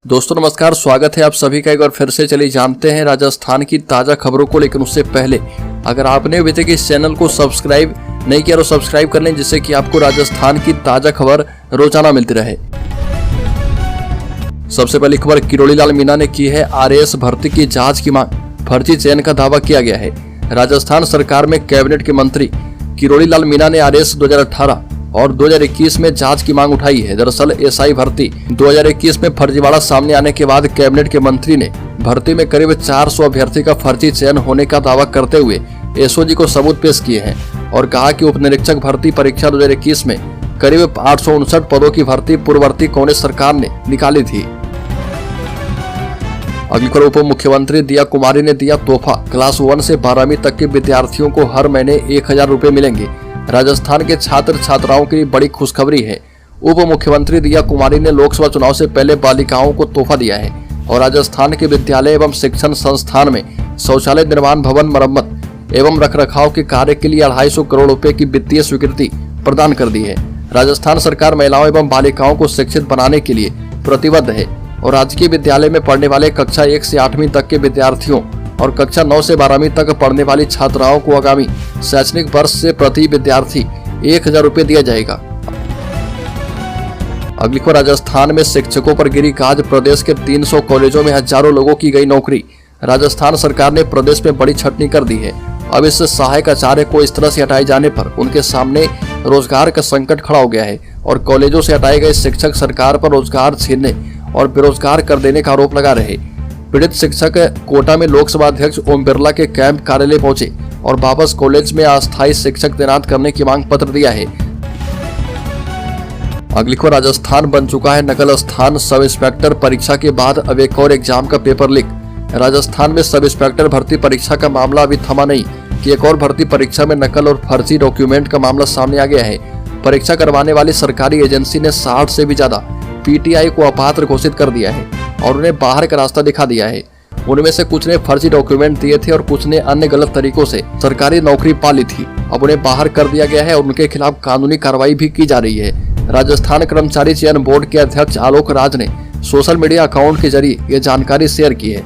दोस्तों नमस्कार, स्वागत है आप सभी का एक बार फिर से। चलिए जानते हैं राजस्थान की ताज़ा खबरों को, लेकिन उससे पहले अगर आपने अभी तक इस चैनल को सब्सक्राइब नहीं किया तो सब्सक्राइब कर लें, जिससे कि आपको राजस्थान की ताज़ा खबर रोजाना मिलती रहे। सबसे पहली खबर किरोड़ी लाल मीणा ने की है आरएएस भर्ती की जांच की मांग, फर्जी चयन का दावा किया गया है। राजस्थान सरकार में कैबिनेट के मंत्री किरोड़ी लाल मीणा ने आरएएस 2018 और 2021 में जांच की मांग उठाई है। दरअसल एसआई भर्ती 2021 में फर्जीवाड़ा सामने आने के बाद कैबिनेट के मंत्री ने भर्ती में करीब 400 अभ्यर्थी का फर्जी चयन होने का दावा करते हुए एसओजी को सबूत पेश किए हैं और कहा कि उप निरीक्षक भर्ती परीक्षा 2021 में करीब 859 पदों की भर्ती पूर्ववर्ती कांग्रेस सरकार ने निकाली थी। अगली खबर, उप मुख्यमंत्री दिया कुमारी ने दिया तोहफा, क्लास 1 से 12वीं तक के विद्यार्थियों को हर महीने 1000 रुपए मिलेंगे। राजस्थान के छात्र छात्राओं के लिए बड़ी खुशखबरी है। उप मुख्यमंत्री दिया कुमारी ने लोकसभा चुनाव से पहले बालिकाओं को तोहफा दिया है और राजस्थान के विद्यालय एवं शिक्षण संस्थान में शौचालय निर्माण, भवन मरम्मत एवं रखरखाव के कार्य के लिए 250 करोड़ रुपए की वित्तीय स्वीकृति प्रदान कर दी है। राजस्थान सरकार महिलाओं एवं बालिकाओं को शिक्षित बनाने के लिए प्रतिबद्ध है और राजकीय विद्यालय में पढ़ने वाले कक्षा 1 से 8वीं तक के विद्यार्थियों और कक्षा 9 से 12वीं तक पढ़ने वाली छात्राओं को आगामी शैक्षणिक वर्ष से प्रति विद्यार्थी 1000 रुपए दिया जाएगा। अगली खबर, राजस्थान में शिक्षकों पर गिरी गाज, प्रदेश के 300 कॉलेजों में हजारों लोगों की गई नौकरी। राजस्थान सरकार ने प्रदेश में बड़ी छटनी कर दी है। अब इस सहायक आचार्य को इस तरह से हटाए जाने पर उनके सामने रोजगार का संकट खड़ा हो गया है और कॉलेजों से हटाए गए शिक्षक सरकार पर रोजगार छीनने और बेरोजगार कर देने का आरोप लगा रहे। पीड़ित शिक्षक कोटा में लोकसभा अध्यक्ष ओम बिरला के कैंप कार्यालय पहुंचे और वापस कॉलेज में अस्थायी शिक्षक तैनात करने की मांग पत्र दिया है। अगली खबर, राजस्थान बन चुका है नकल स्थान, सब इंस्पेक्टर परीक्षा के बाद अब एक और एग्जाम का पेपर लीक। राजस्थान में सब इंस्पेक्टर भर्ती परीक्षा का मामला अभी थमा नहीं कि एक और भर्ती परीक्षा में नकल और फर्जी डॉक्यूमेंट का मामला सामने आ गया है। परीक्षा करवाने वाली सरकारी एजेंसी ने 60 से भी ज्यादा पीटीआई को अपात्र घोषित कर दिया है और उन्हें बाहर का रास्ता दिखा दिया है। उनमें से कुछ ने फर्जी डॉक्यूमेंट दिए थे और कुछ ने अन्य गलत तरीकों से सरकारी नौकरी पा ली थी। अब उन्हें बाहर कर दिया गया है और उनके खिलाफ कानूनी कार्रवाई भी की जा रही है। राजस्थान कर्मचारी चयन बोर्ड के अध्यक्ष आलोक राज ने सोशल मीडिया अकाउंट के जरिए ये जानकारी शेयर की है।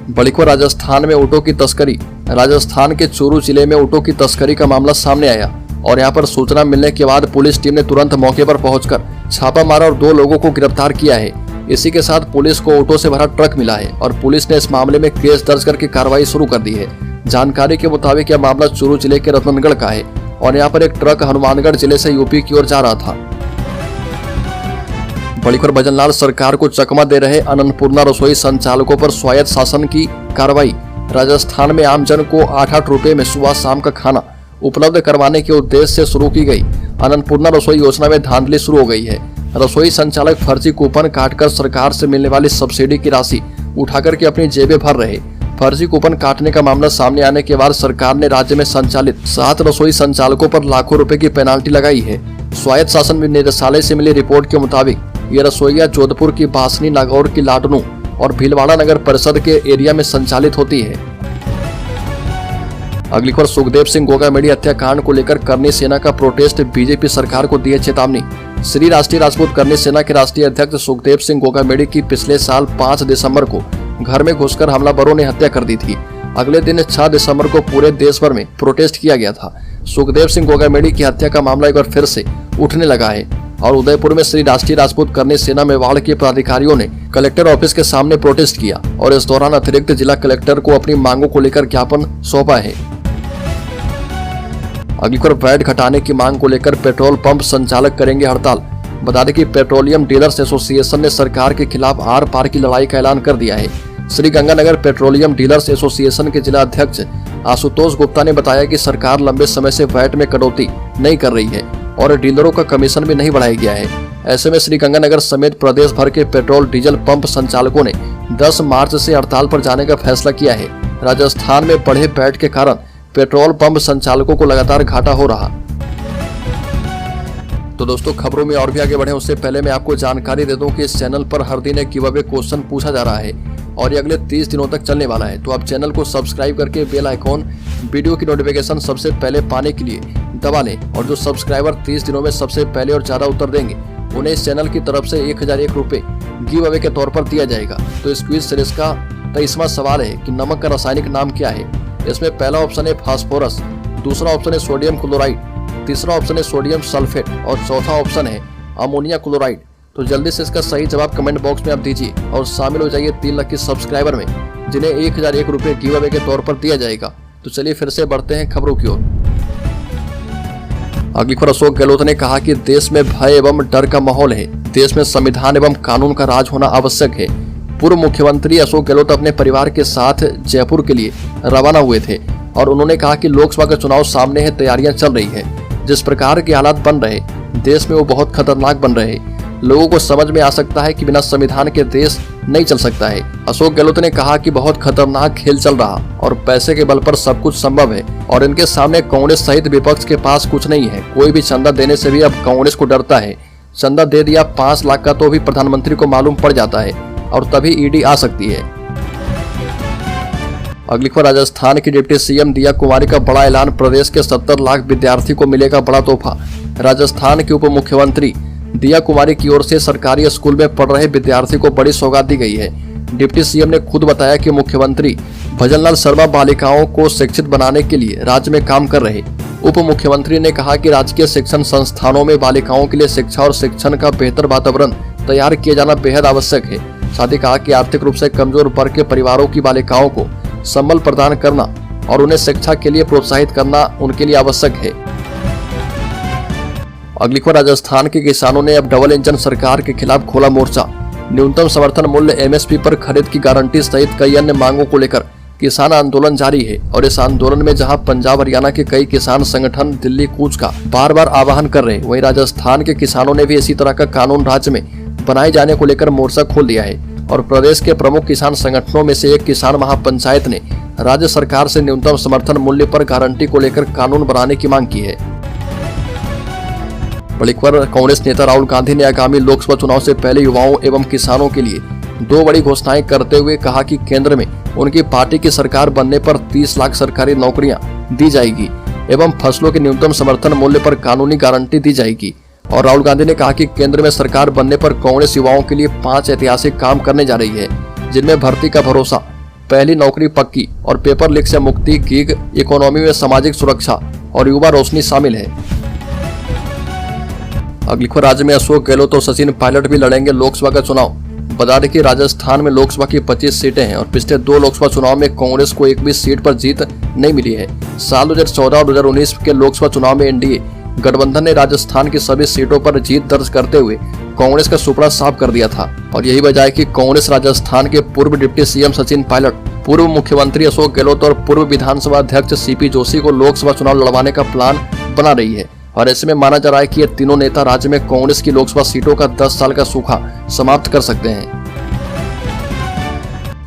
बड़ी खबर, राजस्थान में ऊँटों की तस्करी। राजस्थान के चूरू जिले में ऊँटों की तस्करी का मामला सामने आया और यहाँ पर सूचना मिलने के बाद पुलिस टीम ने तुरंत मौके पर पहुंचकर छापा मारा और 2 लोगों को गिरफ्तार किया है। इसी के साथ पुलिस को ऊँटों से भरा ट्रक मिला है और पुलिस ने इस मामले में केस दर्ज करके कार्रवाई शुरू कर दी है। जानकारी के मुताबिक यह मामला चूरू जिले के रतनगढ़ का है और यहाँ पर एक ट्रक हनुमानगढ़ जिले से यूपी की ओर जा रहा था। बड़ी खबर, भजनलाल सरकार को चकमा दे रहे अन्नपूर्णा रसोई संचालकों पर स्वायत्त शासन की कार्रवाई। राजस्थान में आमजन को 8-8 रुपए में सुबह शाम का खाना उपलब्ध करवाने के उद्देश्य से शुरू की गई अन्नपूर्णा रसोई योजना में धांधली शुरू हो गई है। रसोई संचालक फर्जी कूपन काटकर सरकार से मिलने वाली सब्सिडी की राशि उठाकर के अपनी जेबें भर रहे। फर्जी कूपन काटने का मामला सामने आने के बाद सरकार ने राज्य में संचालित 7 रसोई संचालकों पर लाखों रुपए की पेनाल्टी लगाई है। स्वायत्त शासन निदेशालय से मिली रिपोर्ट के मुताबिक ये रसोईया जोधपुर की बासनी, नागौर की लाडनू और भीलवाड़ा नगर परिषद के एरिया में संचालित होती है। अगली खबर, सुखदेव सिंह गोगामेडी हत्याकांड को लेकर करनी सेना का प्रोटेस्ट, बीजेपी सरकार को दी चेतावनी। श्री राष्ट्रीय राजपूत करनी सेना के राष्ट्रीय अध्यक्ष सुखदेव सिंह गोगामेडी की पिछले साल 5 दिसंबर को घर में घुसकर हमलावरों ने हत्या कर दी थी। अगले दिन 6 दिसंबर को पूरे देश भर में प्रोटेस्ट किया गया था। सुखदेव सिंह गोगामेडी की हत्या का मामला एक बार फिर से उठने लगा है और उदयपुर में श्री राष्ट्रीय राजपूत करनी सेना मेवाड़ के पदाधिकारियों ने कलेक्टर ऑफिस के सामने प्रोटेस्ट किया और इस दौरान अतिरिक्त जिला कलेक्टर को अपनी मांगों को लेकर ज्ञापन सौंपा है। अगली खबर, वैट घटाने की मांग को लेकर पेट्रोल पंप संचालक करेंगे हड़ताल। बता दें कि पेट्रोलियम डीलर्स एसोसिएशन ने सरकार के खिलाफ आर पार की लड़ाई का ऐलान कर दिया है। श्रीगंगानगर पेट्रोलियम डीलर्स एसोसिएशन के जिला अध्यक्ष आशुतोष गुप्ता ने बताया कि सरकार लंबे समय से वैट में कटौती नहीं कर रही है और डीलरों का कमीशन भी नहीं बढ़ाया गया है। ऐसे में श्रीगंगानगर समेत प्रदेश भर के पेट्रोल डीजल पंप संचालकों ने 10 मार्च से हड़ताल पर जाने का फैसला किया है। राजस्थान में बढ़े वैट के कारण पेट्रोल पंप संचालकों को लगातार घाटा हो रहा। तो दोस्तों, खबरों में और भी आगे बढ़े उससे पहले मैं आपको जानकारी दे दूं कि इस चैनल पर हर दिन एक गिव अवे क्वेश्चन पूछा जा रहा है और ये अगले 30 दिनों तक चलने वाला है। तो आप चैनल को सब्सक्राइब करके बेल आइकॉन वीडियो की नोटिफिकेशन सबसे पहले पाने के लिए दबा लें और जो सब्सक्राइबर 30 दिनों में सबसे पहले और ज्यादा उत्तर देंगे उन्हें इस चैनल की तरफ से 1001 रुपए गिव अवे के तौर पर दिया जाएगा। तो इस क्विज सीरीज का 23वां सवाल है कि नमक का रासायनिक नाम क्या है। इसमें पहला ऑप्शन है फास्फोरस, दूसरा ऑप्शन है सोडियम क्लोराइड, तीसरा ऑप्शन है सोडियम सल्फेट और चौथा ऑप्शन है अमोनिया क्लोराइड। तो जल्दी से इसका सही जवाब कमेंट बॉक्स में आप दीजिए और शामिल हो जाइए 3 लाख सब्सक्राइबर में, जिन्हें 1001 रुपए गिव अवे के तौर पर दिया जाएगा। तो चलिए फिर से बढ़ते हैं खबरों की ओर। अगली खबर, अशोक गहलोत ने कहा कि देश में भय एवं डर का माहौल है, देश में संविधान एवं कानून का राज होना आवश्यक है। पूर्व मुख्यमंत्री अशोक गहलोत अपने परिवार के साथ जयपुर के लिए रवाना हुए थे और उन्होंने कहा कि लोकसभा का चुनाव सामने है, तैयारियां चल रही है। जिस प्रकार के हालात बन रहे देश में वो बहुत खतरनाक बन रहे। लोगों को समझ में आ सकता है कि बिना संविधान के देश नहीं चल सकता है। अशोक गहलोत ने कहा कि बहुत खतरनाक खेल चल रहा और पैसे के बल पर सब कुछ संभव है और इनके सामने कांग्रेस सहित विपक्ष के पास कुछ नहीं है। कोई भी चंदा देने से भी अब कांग्रेस को डरता है। चंदा दे दिया 5 लाख का तो भी प्रधानमंत्री को मालूम पड़ जाता है और तभी ईडी आ सकती है। अगली खबर, राजस्थान की डिप्टी सीएम दिया कुमारी का बड़ा ऐलान, प्रदेश के 70 लाख विद्यार्थी को मिलेगा बड़ा तोहफा। राजस्थान के उप मुख्यमंत्री दिया कुमारी की ओर से सरकारी स्कूल में पढ़ रहे विद्यार्थी को बड़ी सौगात दी गई है। डिप्टी सीएम ने खुद बताया कि मुख्यमंत्री भजनलाल शर्मा बालिकाओं को शिक्षित बनाने के लिए राज्य में काम कर रहे। उप मुख्यमंत्री ने कहा कि राजकीय शिक्षण संस्थानों में बालिकाओं के लिए शिक्षा और शिक्षण का बेहतर वातावरण तैयार किया जाना बेहद आवश्यक है। साथ ही कहा कि आर्थिक रूप से कमजोर वर्ग के परिवारों की बालिकाओं को संबल प्रदान करना और उन्हें शिक्षा के लिए प्रोत्साहित करना उनके लिए आवश्यक है। अगली खबर, राजस्थान के किसानों ने अब डबल इंजन सरकार के खिलाफ खोला मोर्चा। न्यूनतम समर्थन मूल्य एमएसपी पर खरीद की गारंटी सहित कई अन्य मांगों को लेकर किसान आंदोलन जारी है और इस आंदोलन में जहां पंजाब हरियाणा के कई किसान संगठन दिल्ली कूच का बार बार आह्वान कर रहे, वहीं राजस्थान के किसानों ने भी इसी तरह का कानून राज्य में बनाए जाने को लेकर मोर्चा खोल दिया है। और प्रदेश के प्रमुख किसान संगठनों में से एक किसान महापंचायत ने राज्य सरकार से न्यूनतम समर्थन मूल्य पर गारंटी को लेकर कानून बनाने की मांग की है। बड़ी खबर, कांग्रेस नेता राहुल गांधी ने आगामी लोकसभा चुनाव से पहले युवाओं एवं किसानों के लिए 2 बड़ी घोषणाएं करते हुए कहा कि केंद्र में उनकी पार्टी की सरकार बनने पर 30 लाख सरकारी नौकरियां दी जाएगी एवं फसलों के न्यूनतम समर्थन मूल्य पर कानूनी गारंटी दी जाएगी। और राहुल गांधी ने कहा कि केंद्र में सरकार बनने पर कांग्रेस युवाओं के लिए 5 ऐतिहासिक काम करने जा रही है, जिनमें भर्ती का भरोसा, पहली नौकरी पक्की और पेपर लीक से मुक्ति, गिग इकोनॉमी में सामाजिक सुरक्षा और युवा रोशनी शामिल है। अगली खबर, राज्य में अशोक गहलोत और सचिन पायलट भी लड़ेंगे लोकसभा का चुनाव। बता दें कि राजस्थान में लोकसभा की 25 सीटें हैं और पिछले 2 लोकसभा चुनाव में कांग्रेस को एक भी सीट पर जीत नहीं मिली है। साल 2014 और 2019 के लोकसभा चुनाव में एनडीए गठबंधन ने राजस्थान की सभी सीटों पर जीत दर्ज करते हुए कांग्रेस का सुपड़ा साफ कर दिया था और यही वजह है कि कांग्रेस राजस्थान के पूर्व डिप्टी सीएम सचिन पायलट, पूर्व मुख्यमंत्री अशोक गहलोत और पूर्व विधानसभा अध्यक्ष सीपी जोशी को लोकसभा चुनाव लड़वाने का प्लान बना रही है। और ऐसे में माना जा रहा है कि ये तीनों नेता राज्य में कांग्रेस की लोकसभा सीटों का 10 साल का सूखा समाप्त कर सकते हैं।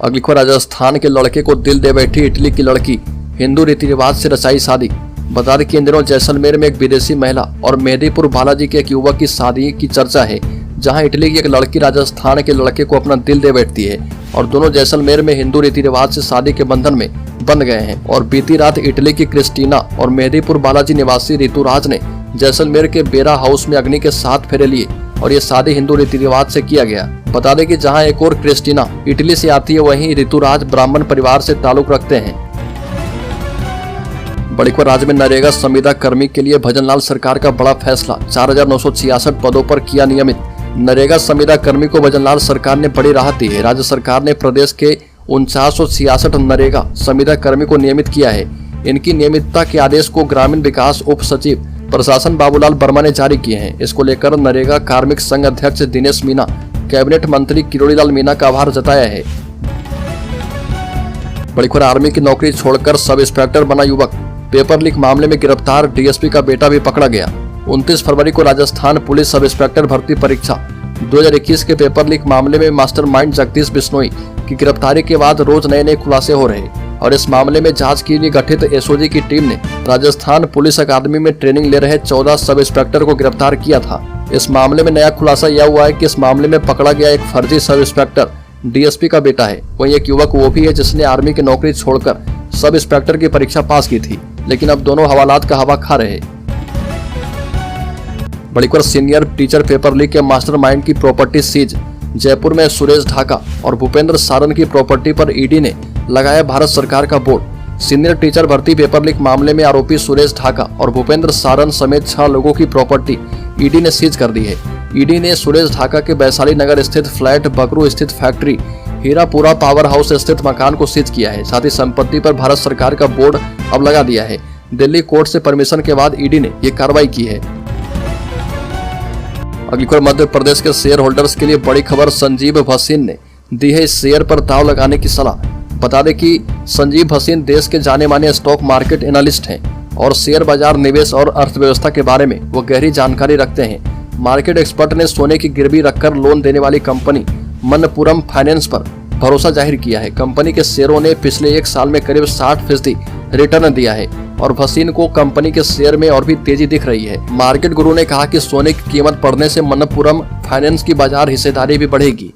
अगली खबर, राजस्थान के लड़के को दिल दे बैठी इटली की लड़की, हिंदू रीति रिवाज से रचाई शादी। बता दें कि इन दिनों जैसलमेर में एक विदेशी महिला और मेहदीपुर बालाजी के एक युवक की शादी की चर्चा है, जहां इटली की एक लड़की राजस्थान के लड़के को अपना दिल दे बैठती है और दोनों जैसलमेर में हिंदू रीति रिवाज से शादी के बंधन में बंध गए हैं। और बीती रात इटली की क्रिस्टीना और मेहदीपुर बालाजी निवासी ऋतुराज ने जैसलमेर के बेरा हाउस में अग्नि के 7 फेरे लिए और ये शादी हिंदू रीति रिवाज से किया गया। बता दें कि जहां एक और क्रिस्टीना इटली से आती है, वहीं ऋतुराज ब्राह्मण परिवार से ताल्लुक रखते हैं। बड़ी खबर, राज्य में नरेगा संविदा कर्मी के लिए भजनलाल सरकार का बड़ा फैसला, 4966 पदों पर किया नियमित। नरेगा संविदा कर्मी को भजनलाल सरकार ने बड़ी राहत दी है। राज्य सरकार ने प्रदेश के 4966 नरेगा संविदा कर्मी को नियमित किया है। इनकी नियमितता के आदेश को ग्रामीण विकास उप सचिव प्रशासन बाबूलाल वर्मा ने जारी किए हैं। इसको लेकर नरेगा कार्मिक संघ अध्यक्ष दिनेश मीना, कैबिनेट मंत्री किरोड़ीलाल मीना का आभार जताया है। बड़ी खबर, आर्मी की नौकरी छोड़कर सब इंस्पेक्टर बना युवक, पेपर लीक मामले में गिरफ्तार डीएसपी का बेटा भी पकड़ा गया। 29 फरवरी को राजस्थान पुलिस सब इंस्पेक्टर भर्ती परीक्षा 2021 के पेपर लीक मामले में मास्टरमाइंड जगदीश बिश्नोई की गिरफ्तारी के बाद रोज नए नए खुलासे हो रहे और इस मामले में जांच के लिए गठित एसओजी की टीम ने राजस्थान पुलिस अकादमी में ट्रेनिंग ले रहे 14 सब इंस्पेक्टर को गिरफ्तार किया था। इस मामले में नया खुलासा यह हुआ है कि इस मामले में पकड़ा गया एक फर्जी सब इंस्पेक्टर डीएसपी का बेटा है। वहीं एक युवक वो भी है जिसने आर्मी की नौकरी छोड़कर सब इंस्पेक्टर की परीक्षा पास की थी, लेकिन अब दोनों हवालात का हवा खा रहे। बड़ी खबर सीनियर टीचर पेपर लीक के मास्टरमाइंड की प्रॉपर्टी सीज। जयपुर में सुरेश ढाका और भूपेंद्र सारन की प्रॉपर्टी पर ईडी ने लगाया भारत सरकार का बोर्ड। सीनियर टीचर भर्ती पेपर लीक मामले में आरोपी सुरेश ढाका और भूपेंद्र सारन समेत 6 लोगों की प्रॉपर्टी ईडी ने सीज कर दी है। ईडी ने सुरेश ढाका के वैशाली नगर स्थित फ्लैट, बकरू स्थित फैक्ट्री, हीरापुरा पावर हाउस स्थित मकान को सीज किया है। साथ ही संपत्ति पर भारत सरकार का बोर्ड अब लगा दिया है। दिल्ली कोर्ट से परमिशन के बाद ईडी ने ये कार्रवाई की है। अगली खबर मध्य प्रदेश के शेयर होल्डर्स के लिए बड़ी खबर। संजीव भसीन ने दी है इस शेयर पर दांव लगाने की सलाह। बता दें कि संजीव भसीन देश के जाने माने स्टॉक मार्केट एनालिस्ट हैं और शेयर बाजार, निवेश और अर्थव्यवस्था के बारे में वो गहरी जानकारी रखते हैं। मार्केट एक्सपर्ट ने सोने की गिरवी रखकर लोन देने वाली कंपनी मनप्पुरम फाइनेंस पर भरोसा जाहिर किया है। कंपनी के शेयरों ने पिछले 1 साल में करीब 60% रिटर्न दिया है और भसीन को कंपनी के शेयर में और भी तेजी दिख रही है। मार्केट गुरु ने कहा कि सोने की कीमत बढ़ने से मनप्पुरम फाइनेंस की बाजार हिस्सेदारी भी बढ़ेगी।